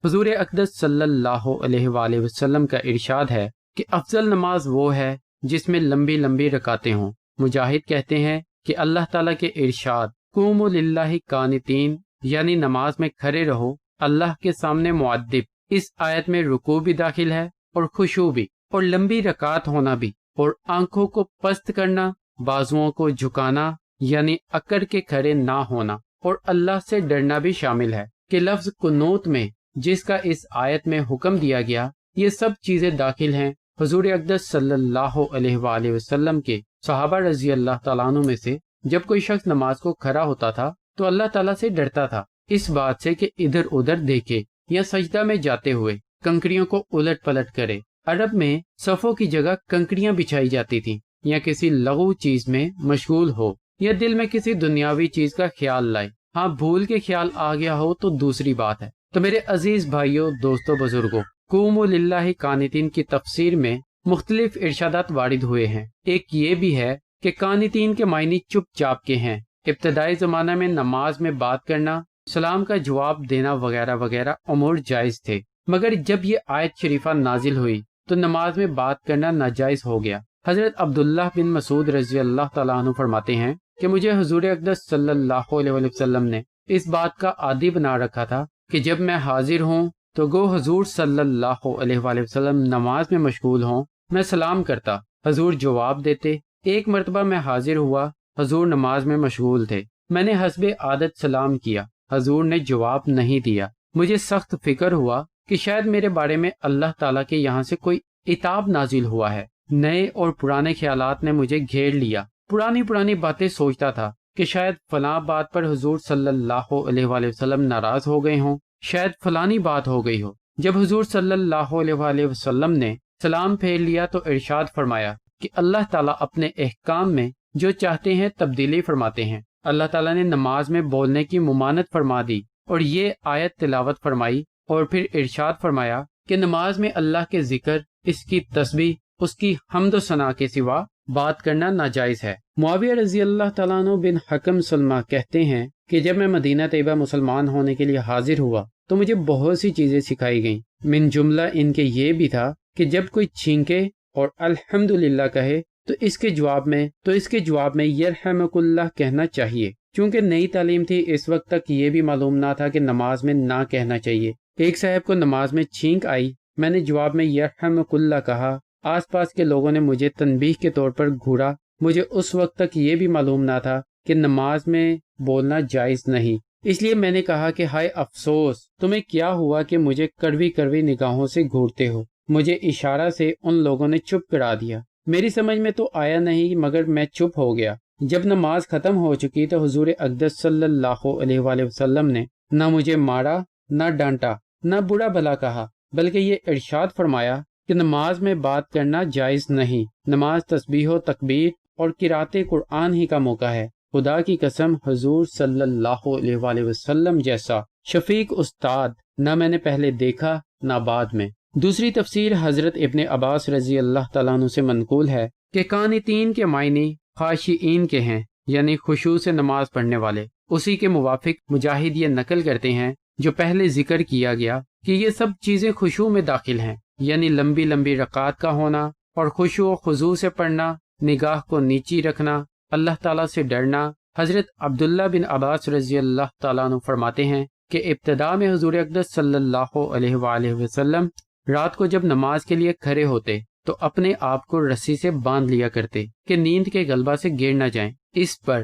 حضور اقدس صلی اللہ علیہ وآلہ وسلم کا ارشاد ہے کہ افضل نماز وہ ہے جس میں لمبی لمبی رکعتیں ہوں۔ مجاہد کہتے ہیں کہ اللہ تعالیٰ کے ارشاد قوموا للہ قانتین یعنی نماز میں کھڑے رہو اللہ کے سامنے معدب، اس آیت میں رکوع بھی داخل ہے اور خشوع بھی، اور لمبی رکعت ہونا بھی، اور آنکھوں کو پست کرنا، بازوؤں کو جھکانا یعنی اکڑ کے کھڑے نہ ہونا، اور اللہ سے ڈرنا بھی شامل ہے کہ لفظ قنوت میں جس کا اس آیت میں حکم دیا گیا یہ سب چیزیں داخل ہیں۔ حضور اقدس صلی اللہ علیہ وآلہ وسلم کے صحابہ رضی اللہ تعالیٰ عنہ میں سے جب کوئی شخص نماز کو کھڑا ہوتا تھا تو اللہ تعالیٰ سے ڈرتا تھا اس بات سے کہ ادھر ادھر دیکھے یا سجدہ میں جاتے ہوئے کنکریوں کو الٹ پلٹ کرے۔ عرب میں صفوں کی جگہ کنکریاں بچھائی جاتی تھیں، یا کسی لغو چیز میں مشغول ہو یا دل میں کسی دنیاوی چیز کا خیال لائے۔ ہاں بھول کے خیال آ گیا ہو تو دوسری بات ہے۔ تو میرے عزیز بھائیوں، دوستوں، بزرگوں، قوموا للہ قانتین کی تفسیر میں مختلف ارشادات وارد ہوئے ہیں۔ ایک یہ بھی ہے کہ قانتین کے معنی چپ چاپ کے ہیں۔ ابتدائی زمانہ میں نماز میں بات کرنا، سلام کا جواب دینا وغیرہ وغیرہ امور جائز تھے، مگر جب یہ آیت شریفہ نازل ہوئی تو نماز میں بات کرنا ناجائز ہو گیا۔ حضرت عبداللہ بن مسعود رضی اللہ تعالیٰ عنہ فرماتے ہیں کہ مجھے حضور اقدس صلی اللہ علیہ وسلم نے اس بات کا عادی بنا رکھا تھا کہ جب میں حاضر ہوں تو گو حضور صلی اللہ علیہ وآلہ وسلم نماز میں مشغول ہوں، میں سلام کرتا، حضور جواب دیتے۔ ایک مرتبہ میں حاضر ہوا، حضور نماز میں مشغول تھے، میں نے حسب عادت سلام کیا، حضور نے جواب نہیں دیا۔ مجھے سخت فکر ہوا کہ شاید میرے بارے میں اللہ تعالیٰ کے یہاں سے کوئی عتاب نازل ہوا ہے۔ نئے اور پرانے خیالات نے مجھے گھیر لیا، پرانی باتیں سوچتا تھا کہ شاید فلاں بات پر حضور صلی اللہ علیہ وآلہ وسلم ناراض ہو گئے ہوں، شاید فلانی بات ہو گئی ہو۔ جب حضور صلی اللہ علیہ وآلہ وسلم نے سلام پھیر لیا تو ارشاد فرمایا کہ اللہ تعالیٰ اپنے احکام میں جو چاہتے ہیں تبدیلی فرماتے ہیں۔ اللہ تعالیٰ نے نماز میں بولنے کی ممانعت فرما دی اور یہ آیت تلاوت فرمائی، اور پھر ارشاد فرمایا کہ نماز میں اللہ کے ذکر، اس کی تسبیح، اس کی حمد و ثنا کے سوا بات کرنا ناجائز ہے۔ معاویہ رضی اللہ تعالیٰ عنہ بن حکم سلمہ کہتے ہیں کہ جب میں مدینہ طیبہ مسلمان ہونے کے لیے حاضر ہوا تو مجھے بہت سی چیزیں سکھائی گئیں۔ من جملہ ان کے یہ بھی تھا کہ جب کوئی چھینکے اور الحمدللہ کہے تو اس کے جواب میں یرحمک اللہ کہنا چاہیے۔ چونکہ نئی تعلیم تھی اس وقت تک یہ بھی معلوم نہ تھا کہ نماز میں نہ کہنا چاہیے۔ ایک صاحب کو نماز میں چھینک آئی، میں نے جواب میں یرحمک اللہ کہا، آس پاس کے لوگوں نے مجھے تنبیہ کے طور پر گھورا۔ مجھے اس وقت تک یہ بھی معلوم نہ تھا کہ نماز میں بولنا جائز نہیں، اس لیے میں نے کہا کہ ہائے افسوس، تمہیں کیا ہوا کہ مجھے کڑوی کڑوی نگاہوں سے گھورتے ہو۔ مجھے اشارہ سے ان لوگوں نے چپ کرا دیا، میری سمجھ میں تو آیا نہیں مگر میں چپ ہو گیا۔ جب نماز ختم ہو چکی تو حضور اقدس صلی اللہ علیہ وآلہ وسلم نے نہ مجھے مارا، نہ ڈانٹا، نہ برا بھلا کہا، بلکہ یہ ارشاد فرمایا کہ نماز میں بات کرنا جائز نہیں۔ نماز تسبیح و تکبیر اور قرأت قرآن ہی کا موقع ہے۔ خدا کی قسم حضور صلی اللہ علیہ وآلہ وسلم جیسا شفیق استاد نہ میں نے پہلے دیکھا نہ بعد میں۔ دوسری تفسیر حضرت ابن عباس رضی اللہ تعالیٰ عنہ سے منقول ہے کہ قانتین کے معنی خاشعین کے ہیں، یعنی خشوع سے نماز پڑھنے والے۔ اسی کے موافق مجاہد یہ نقل کرتے ہیں جو پہلے ذکر کیا گیا کہ یہ سب چیزیں خشوع میں داخل ہیں، یعنی لمبی لمبی رکعات کا ہونا اور خشوع و خضوع سے پڑھنا، نگاہ کو نیچی رکھنا، اللہ تعالیٰ سے ڈرنا۔ حضرت عبداللہ بن عباس رضی اللہ تعالیٰ عنہ فرماتے ہیں کہ ابتدا میں حضور اقدس صلی اللہ علیہ وآلہ وسلم رات کو جب نماز کے لیے کھڑے ہوتے تو اپنے آپ کو رسی سے باندھ لیا کرتے کہ نیند کے غلبہ سے گر نہ جائیں۔ اس پر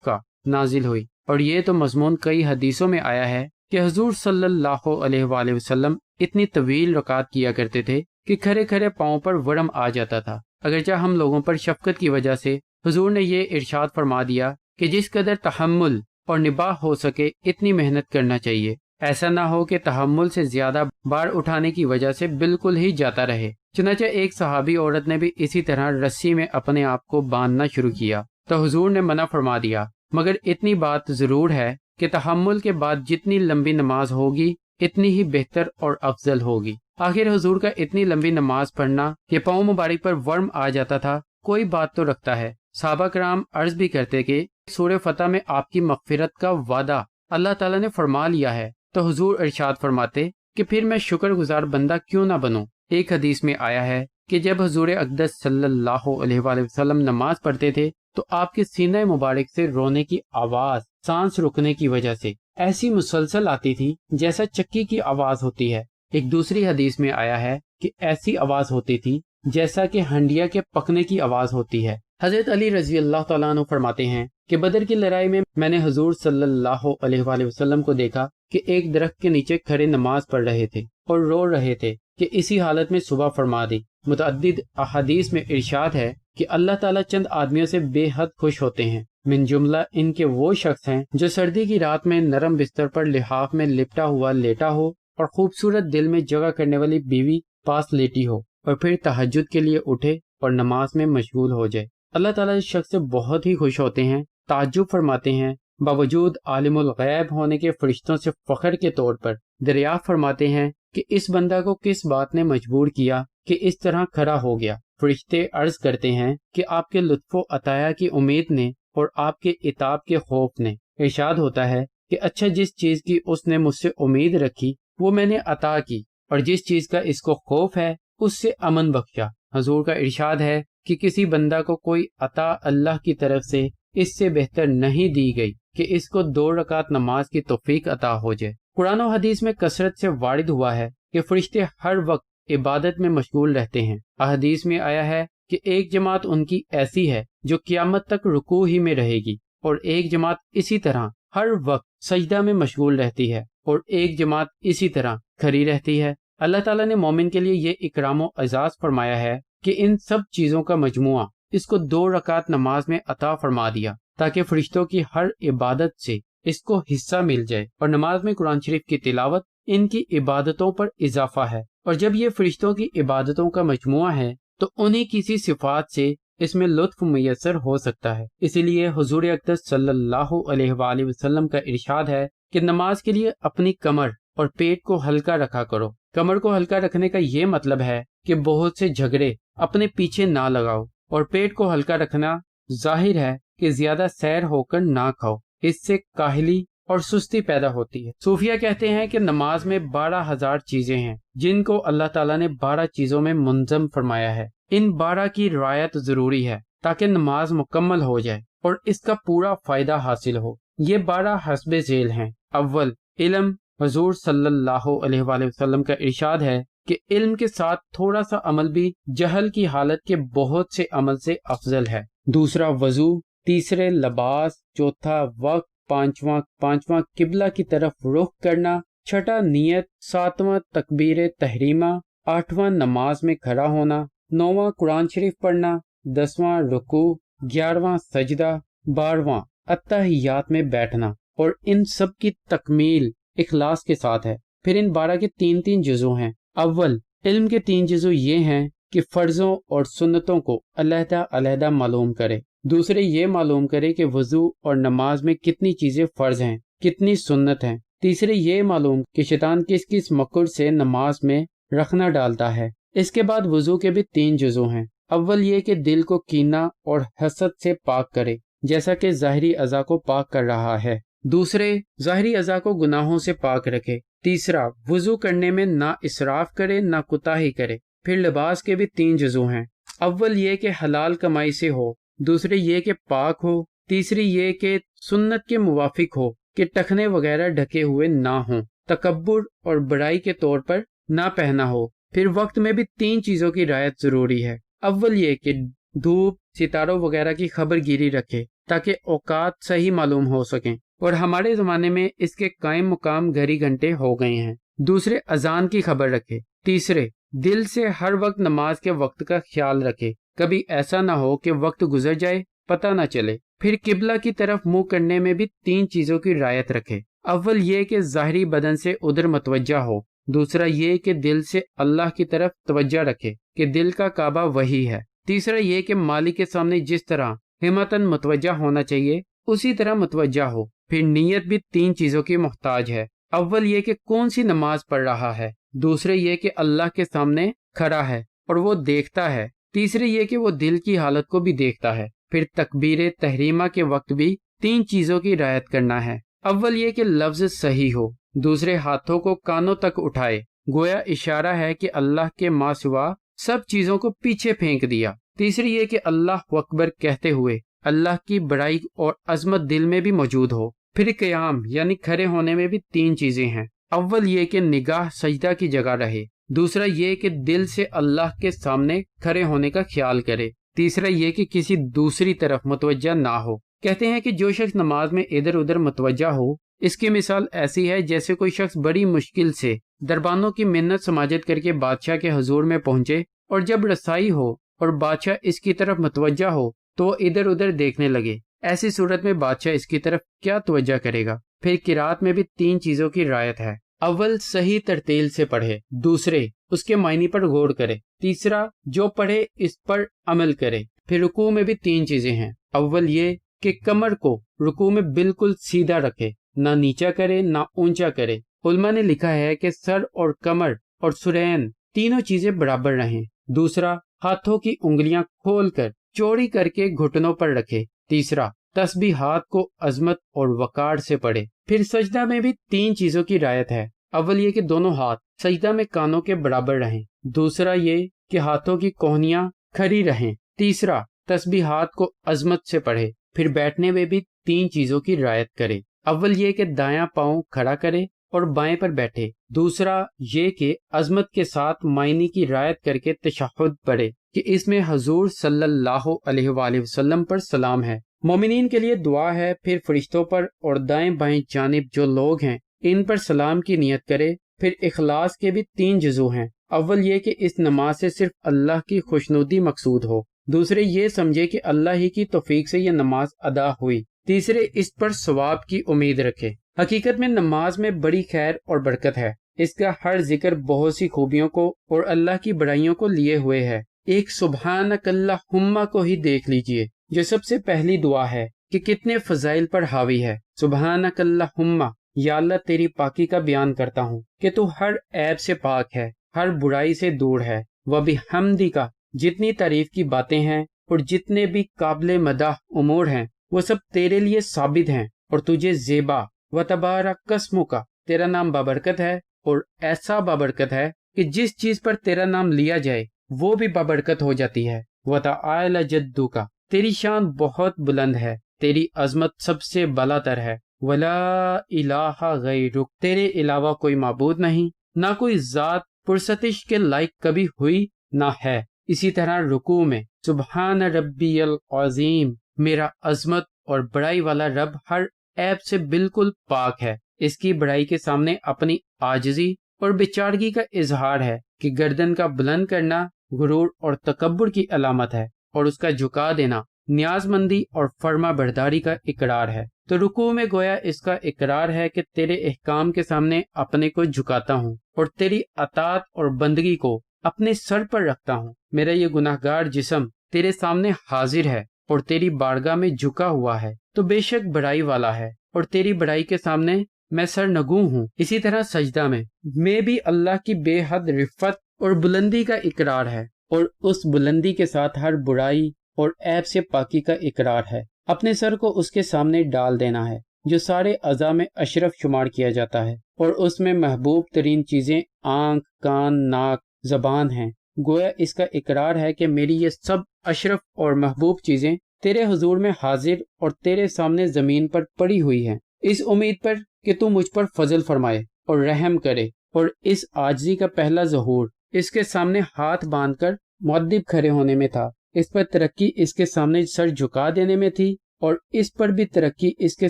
کا نازل ہوئی، اور یہ تو مضمون کئی حدیثوں میں آیا ہے کہ حضور صلی اللہ علیہ وآلہ وسلم اتنی طویل رکعات کیا کرتے تھے کہ کھڑے کھڑے پاؤں پر ورم آ جاتا تھا۔ اگرچہ ہم لوگوں پر شفقت کی وجہ سے حضور نے یہ ارشاد فرما دیا کہ جس قدر تحمل اور نباہ ہو سکے اتنی محنت کرنا چاہیے، ایسا نہ ہو کہ تحمل سے زیادہ بار اٹھانے کی وجہ سے بالکل ہی جاتا رہے۔ چنانچہ ایک صحابی عورت نے بھی اسی طرح رسی میں اپنے آپ کو باندھنا شروع کیا تو حضور نے منع فرما دیا، مگر اتنی بات ضرور ہے کہ تحمل کے بعد جتنی لمبی نماز ہوگی اتنی ہی بہتر اور افضل ہوگی۔ آخر حضور کا اتنی لمبی نماز پڑھنا کہ پاؤں مبارک پر ورم آ جاتا تھا کوئی بات تو رکھتا ہے۔ صحابہ کرام عرض بھی کرتے کہ سورہ فتح میں آپ کی مغفرت کا وعدہ اللہ تعالیٰ نے فرما لیا ہے، تو حضور ارشاد فرماتے کہ پھر میں شکر گزار بندہ کیوں نہ بنوں۔ ایک حدیث میں آیا ہے کہ جب حضور اقدس صلی اللہ علیہ وآلہ وسلم نماز پڑھتے تھے تو آپ کے سینہ مبارک سے رونے کی آواز سانس رکنے کی وجہ سے ایسی مسلسل آتی تھی جیسا چکی کی آواز ہوتی ہے۔ ایک دوسری حدیث میں آیا ہے کہ ایسی آواز ہوتی تھی جیسا کہ ہنڈیا کے پکنے کی آواز ہوتی ہے۔ حضرت علی رضی اللہ تعالیٰ عنہ فرماتے ہیں کہ بدر کی لڑائی میں نے حضور صلی اللہ علیہ وآلہ وسلم کو دیکھا کہ ایک درخت کے نیچے کھڑے نماز پڑھ رہے تھے اور رو رہے تھے کہ اسی حالت میں صبح فرما دی۔ متعدد احادیث میں ارشاد ہے کہ اللہ تعالیٰ چند آدمیوں سے بے حد خوش ہوتے ہیں، من جملہ ان کے وہ شخص ہیں جو سردی کی رات میں نرم بستر پر لحاف میں لپٹا ہوا لیٹا ہو اور خوبصورت دل میں جگہ کرنے والی بیوی پاس لیٹی ہو اور پھر تہجد کے لیے اٹھے اور نماز میں مشغول ہو جائے۔ اللہ تعالیٰ اس شخص سے بہت ہی خوش ہوتے ہیں، تعجب فرماتے ہیں، باوجود عالم الغیب ہونے کے فرشتوں سے فخر کے طور پر دریافت فرماتے ہیں کہ اس بندہ کو کس بات نے مجبور کیا کہ اس طرح کھڑا ہو گیا۔ فرشتے عرض کرتے ہیں کہ آپ کے لطف و عطایا کی امید نے اور آپ کے عتاب کے خوف نے۔ ارشاد ہوتا ہے کہ اچھا جس چیز کی اس نے مجھ سے امید رکھی وہ میں نے عطا کی، اور جس چیز کا اس کو خوف ہے اس سے امن بخشا۔ حضور کا ارشاد ہے کہ کسی بندہ کو کوئی عطا اللہ کی طرف سے اس سے بہتر نہیں دی گئی کہ اس کو 2 رکعت نماز کی توفیق عطا ہو جائے۔ قرآن و حدیث میں کثرت سے وارد ہوا ہے کہ فرشتے ہر وقت عبادت میں مشغول رہتے ہیں۔ احادیث میں آیا ہے کہ ایک جماعت ان کی ایسی ہے جو قیامت تک رکوع ہی میں رہے گی، اور ایک جماعت اسی طرح ہر وقت سجدہ میں مشغول رہتی ہے، اور ایک جماعت اسی طرح کھڑی رہتی ہے۔ اللہ تعالیٰ نے مومن کے لیے یہ اکرام و اعزاز فرمایا ہے کہ ان سب چیزوں کا مجموعہ اس کو 2 رکعت نماز میں عطا فرما دیا تاکہ فرشتوں کی ہر عبادت سے اس کو حصہ مل جائے، اور نماز میں قرآن شریف کی تلاوت ان کی عبادتوں پر اضافہ ہے، اور جب یہ فرشتوں کی عبادتوں کا مجموعہ ہے تو انہیں کسی صفات سے اس میں لطف میسر ہو سکتا ہے۔ اسی لیے حضور اقدس صلی اللہ علیہ وآلہ وسلم کا ارشاد ہے کہ نماز کے لیے اپنی کمر اور پیٹ کو ہلکا رکھا کرو۔ کمر کو ہلکا رکھنے کا یہ مطلب ہے کہ بہت سے جھگڑے اپنے پیچھے نہ لگاؤ، اور پیٹ کو ہلکا رکھنا ظاہر ہے کہ زیادہ سیر ہو کر نہ کھاؤ، اس سے کاہلی اور سستی پیدا ہوتی ہے۔ صوفیہ کہتے ہیں کہ نماز میں 12,000 چیزیں ہیں جن کو اللہ تعالیٰ نے 12 چیزوں میں منظم فرمایا ہے۔ ان 12 کی رعایت ضروری ہے تاکہ نماز مکمل ہو جائے اور اس کا پورا فائدہ حاصل ہو۔ یہ 12 حسب ذیل ہیں۔ اول، علم۔ حضور صلی اللہ علیہ وآلہ وسلم کا ارشاد ہے کہ علم کے ساتھ تھوڑا سا عمل بھی جہل کی حالت کے بہت سے عمل سے افضل ہے۔ دوسرا، وضو۔ تیسرے، لباس۔ چوتھا، وقت۔ پانچواں قبلہ کی طرف رخ کرنا۔ چھٹا، نیت۔ ساتواں، تکبیر تحریمہ۔ آٹھواں، نماز میں کھڑا ہونا۔ نوواں، قرآن شریف پڑھنا۔ 10واں، رکوع۔ 11واں، سجدہ۔ 12واں، اتحیات میں بیٹھنا، اور ان سب کی تکمیل اخلاص کے ساتھ ہے۔ پھر ان 12 کے 3 جزو ہیں۔ اول، علم کے 3 جزو یہ ہیں کہ فرضوں اور سنتوں کو علیحدہ علیحدہ معلوم کرے۔ دوسرے، یہ معلوم کرے کہ وضو اور نماز میں کتنی چیزیں فرض ہیں، کتنی سنت ہیں۔ تیسرے، یہ معلوم کہ شیطان کس کس مکر سے نماز میں رکھنا ڈالتا ہے۔ اس کے بعد وضو کے بھی 3 جزو ہیں۔ اول یہ کہ دل کو کینہ اور حسد سے پاک کرے، جیسا کہ ظاہری اعضاء کو پاک کر رہا ہے۔ دوسرے، ظاہری اعضاء کو گناہوں سے پاک رکھے۔ تیسرا، وضو کرنے میں نہ اسراف کرے نہ کوتاہی کرے۔ پھر لباس کے بھی 3 جزو ہیں۔ اول یہ کہ حلال کمائی سے ہو۔ دوسرے یہ کہ پاک ہو۔ تیسری یہ کہ سنت کے موافق ہو کہ ٹخنے وغیرہ ڈھکے ہوئے نہ ہوں، تکبر اور بڑائی کے طور پر نہ پہنا ہو۔ پھر وقت میں بھی 3 چیزوں کی رعایت ضروری ہے۔ اول یہ کہ دھوپ، ستاروں وغیرہ کی خبر گیری رکھے تاکہ اوقات صحیح معلوم ہو سکیں، اور ہمارے زمانے میں اس کے قائم مقام گھڑی گھنٹے ہو گئے ہیں۔ دوسرے، اذان کی خبر رکھے۔ تیسرے، دل سے ہر وقت نماز کے وقت کا خیال رکھے، کبھی ایسا نہ ہو کہ وقت گزر جائے پتہ نہ چلے۔ پھر قبلہ کی طرف منہ کرنے میں بھی 3 چیزوں کی رعایت رکھے۔ اول یہ کہ ظاہری بدن سے ادھر متوجہ ہو۔ دوسرا یہ کہ دل سے اللہ کی طرف توجہ رکھے کہ دل کا کعبہ وہی ہے۔ تیسرا یہ کہ مالک کے سامنے جس طرح ہمتاً متوجہ ہونا چاہیے اسی طرح متوجہ ہو۔ پھر نیت بھی 3 چیزوں کی محتاج ہے۔ اول یہ کہ کون سی نماز پڑھ رہا ہے۔ دوسرے یہ کہ اللہ کے سامنے کھڑا ہے اور وہ دیکھتا ہے۔ تیسرے یہ کہ وہ دل کی حالت کو بھی دیکھتا ہے۔ پھر تکبیر تحریمہ کے وقت بھی 3 چیزوں کی رعایت کرنا ہے۔ اول یہ کہ لفظ صحیح ہو، دوسرے ہاتھوں کو کانوں تک اٹھائے، گویا اشارہ ہے کہ اللہ کے ماں سوا سب چیزوں کو پیچھے پھینک دیا۔ تیسری یہ کہ اللہ اکبر کہتے ہوئے اللہ کی بڑائی اور عظمت دل میں بھی موجود ہو۔ پھر قیام یعنی کھڑے ہونے میں بھی 3 چیزیں ہیں۔ اول یہ کہ نگاہ سجدہ کی جگہ رہے، دوسرا یہ کہ دل سے اللہ کے سامنے کھڑے ہونے کا خیال کرے، تیسرا یہ کہ کسی دوسری طرف متوجہ نہ ہو۔ کہتے ہیں کہ جو شخص نماز میں ادھر ادھر متوجہ ہو، اس کی مثال ایسی ہے جیسے کوئی شخص بڑی مشکل سے دربانوں کی منت سماجت کر کے بادشاہ کے حضور میں پہنچے، اور جب رسائی ہو اور بادشاہ اس کی طرف متوجہ ہو تو وہ ادھر ادھر دیکھنے لگے۔ ایسی صورت میں بادشاہ اس کی طرف کیا توجہ کرے گا؟ پھر قرات میں بھی 3 چیزوں کی رعایت ہے۔ اول صحیح ترتیل سے پڑھے، دوسرے اس کے معنی پر غور کرے، تیسرا جو پڑھے اس پر عمل کرے۔ پھر رکوع میں بھی 3 چیزیں ہیں۔ اول یہ کہ کمر کو رکوع میں بالکل سیدھا رکھے، نہ نیچا کرے نہ اونچا کرے۔ علماء نے لکھا ہے کہ سر اور کمر اور سرین تینوں چیزیں برابر رہیں۔ دوسرا، ہاتھوں کی انگلیاں کھول کر چوڑی کر کے گھٹنوں پر رکھے۔ تیسرا، تسبیحات کو عظمت اور وقار سے پڑھے۔ پھر سجدہ میں بھی 3 چیزوں کی رعایت ہے۔ اول یہ کہ دونوں ہاتھ سجدہ میں کانوں کے برابر رہیں، دوسرا یہ کہ ہاتھوں کی کوہنیاں کھڑی رہیں، تیسرا تسبیحات کو عظمت سے پڑھے۔ پھر بیٹھنے میں بھی 3 چیزوں کی رعایت کرے۔ اول یہ کہ دایاں پاؤں کھڑا کرے اور بائیں پر بیٹھے، دوسرا یہ کہ عظمت کے ساتھ معنی کی رعایت کر کے تشہد پڑھے کہ اس میں حضور صلی اللہ علیہ وآلہ وسلم پر سلام ہے، مومنین کے لیے دعا ہے، پھر فرشتوں پر اور دائیں بائیں جانب جو لوگ ہیں ان پر سلام کی نیت کرے۔ پھر اخلاص کے بھی 3 جزو ہیں۔ اول یہ کہ اس نماز سے صرف اللہ کی خوشنودی مقصود ہو، دوسرے یہ سمجھے کہ اللہ ہی کی توفیق سے یہ نماز ادا ہوئی، تیسرے اس پر ثواب کی امید رکھے۔ حقیقت میں نماز میں بڑی خیر اور برکت ہے، اس کا ہر ذکر بہت سی خوبیوں کو اور اللہ کی بڑائیوں کو لیے ہوئے ہے۔ ایک سبحانک اللہم کو ہی دیکھ لیجئے جو سب سے پہلی دعا ہے کہ کتنے فضائل پر حاوی ہے۔ سبحانک اللہم، یا اللہ تیری پاکی کا بیان کرتا ہوں کہ تو ہر عیب سے پاک ہے، ہر برائی سے دور ہے۔ وبحمدک، جتنی تعریف کی باتیں ہیں اور جتنے بھی قابل مدح امور ہیں وہ سب تیرے لیے ثابت ہیں اور تجھے زیبا۔ وتبارک اسمک، تیرا نام بابرکت ہے اور ایسا بابرکت ہے کہ جس چیز پر تیرا نام لیا جائے وہ بھی بابرکت ہو جاتی ہے۔ وتعالی جدک، تیری شان بہت بلند ہے، تیری عظمت سب سے بالا تر ہے۔ ولا الہ غیرک، تیرے علاوہ کوئی معبود نہیں، نہ کوئی ذات پرستش کے لائق کبھی ہوئی نہ ہے۔ اسی طرح رکوع میں سبحان ربی العظیم، میرا عظمت اور بڑائی والا رب ہر عیب سے بالکل پاک ہے۔ اس کی بڑائی کے سامنے اپنی عاجزی اور بیچارگی کا اظہار ہے کہ گردن کا بلند کرنا غرور اور تکبر کی علامت ہے، اور اس کا جھکا دینا نیاز مندی اور فرما برداری کا اقرار ہے۔ تو رکوع میں گویا اس کا اقرار ہے کہ تیرے احکام کے سامنے اپنے کو جھکاتا ہوں اور تیری اطاعت اور بندگی کو اپنے سر پر رکھتا ہوں۔ میرا یہ گناہگار جسم تیرے سامنے حاضر ہے اور تیری بارگاہ میں جھکا ہوا ہے، تو بے شک بڑائی والا ہے، اور تیری بڑائی کے سامنے میں سرنگوں ہوں۔ اسی طرح سجدہ میں بھی اللہ کی بے حد رفت اور بلندی کا اقرار ہے، اور اس بلندی کے ساتھ ہر برائی اور عیب سے پاکی کا اقرار ہے۔ اپنے سر کو اس کے سامنے ڈال دینا ہے جو سارے اعضاء میں اشرف شمار کیا جاتا ہے، اور اس میں محبوب ترین چیزیں آنکھ، کان، ناک، زبان ہیں۔ گویا اس کا اقرار ہے کہ میری یہ سب اشرف اور محبوب چیزیں تیرے حضور میں حاضر اور تیرے سامنے زمین پر پڑی ہوئی ہیں، اس امید پر کہ تو مجھ پر فضل فرمائے اور رحم کرے۔ اور اس عاجزی کا پہلا ظہور اس کے سامنے ہاتھ باندھ کر مؤدب کھڑے ہونے میں تھا، اس پر ترقی اس کے سامنے سر جھکا دینے میں تھی، اور اس پر بھی ترقی اس کے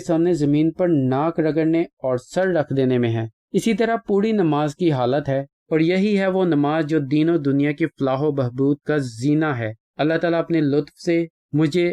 سامنے زمین پر ناک رگڑنے اور سر رکھ دینے میں ہے۔ اسی طرح پوری نماز کی حالت ہے، اور یہی ہے وہ نماز جو دین و دنیا کی فلاح و بہبود کا زینہ ہے۔ اللہ تعالیٰ اپنے لطف سے مجھے